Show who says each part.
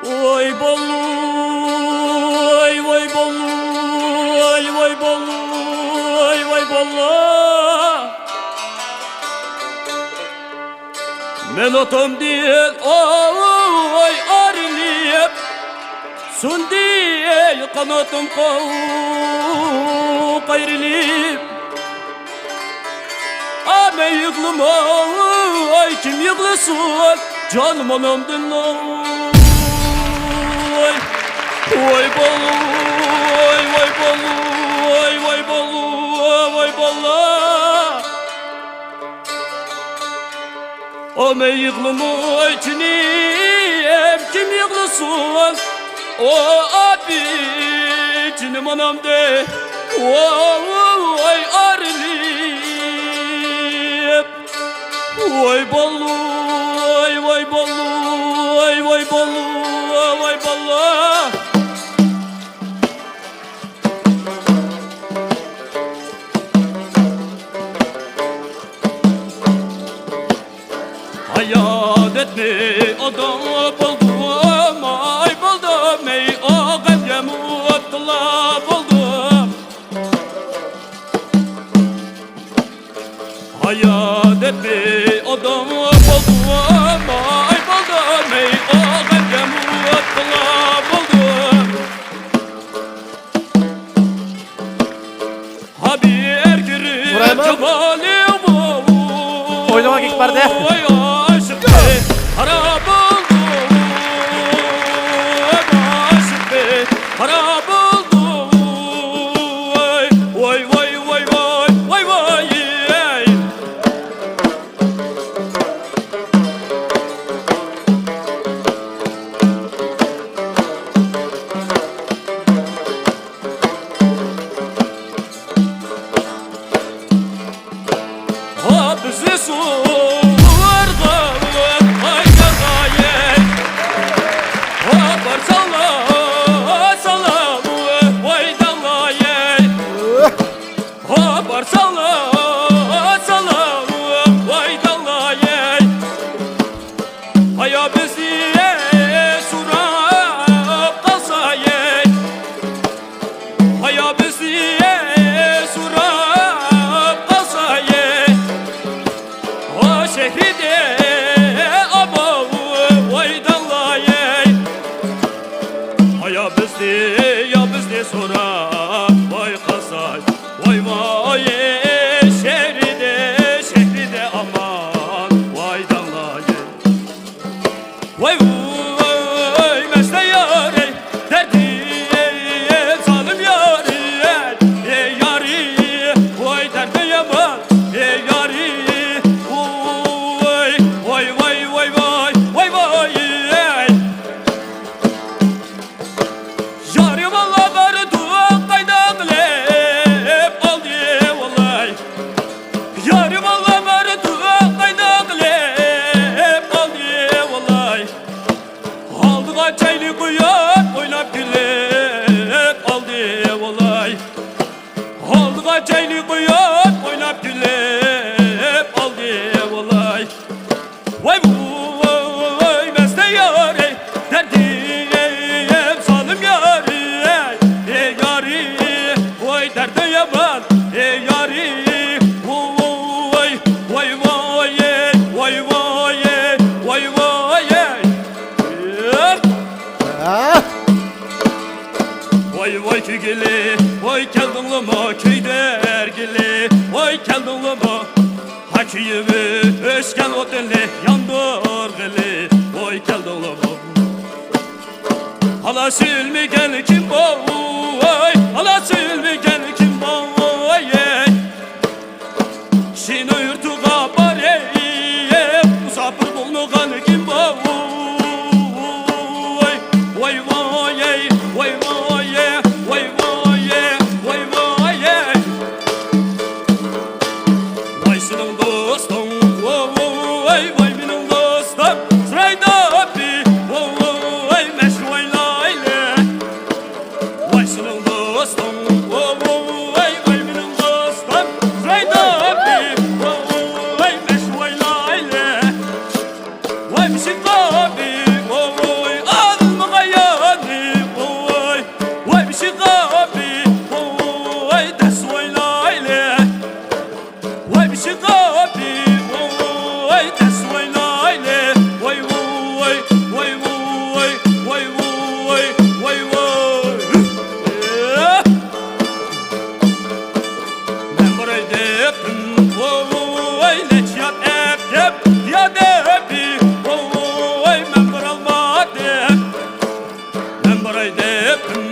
Speaker 1: Oy bollu, oy bollu, oy bollu, oy bollu. Men otom değil, oy arılıyıp, sun değil kanatım kayrılıyıp. Ame yıklım ay kim yıklasın canım anamdın ay. Oy bollu, oy bollu, oy bollu, oy bollu. Ame yıklım ay çinim kim yıklasın o abi canım anamde oy arılıyıp. Oy bollu, oy bollu, oy bollu, oy bollu. Hayat etme adam buldum, ay buldum, ey ağam ya mutlu buldum. Hayat etme adam buldum, ay buldum, ey ağam ya mutlu buldum. Haber girin cemali bu.
Speaker 2: Oynamak ilk vardı.
Speaker 1: Harap oldu, aşık be, harap oldu. Vay vay vay vay vay vay. Bizi sordu. Ya bizde sorar vay kasay vay vay şehride aman vay dallaye vay vay mesle yare derdim zalim yare yari vay derdi yaman yari vay vay vay vay vay vay vay. Yarim Allah vardı kaydağlep aldı vallahi. Yarim Allah vardı kaydağlep aldı vallahi. Aldığa çaylı koyup oynap gülüp aldı vallahi. Aldığa çaylı koyup oynap gülüp aldı vallahi. Vay vay mesle yare derdim zalim yare yari vay derdi yaman yari vay vay vay vay vay vay vay. Vay vay kögeli vay geldin lama köyde ergili vay geldin lama hakiyimi öşken otelli yandır gili vay geldin lama. Hala sülmüken kim boy, hala sülmüken kim boy. Şin uyurtuğa bari, musafir bulnuğan kim boy. Vay vay, vay vay, vay vay, vay vay. Vay senin dostum, vay vay benim dostum. Sırayda abi, vay meşruayla. Vay senin dostum, vay vay benim dostum. Sırayda abi, vay meşruayla. Vay bir şey abi, vay alma hepimiz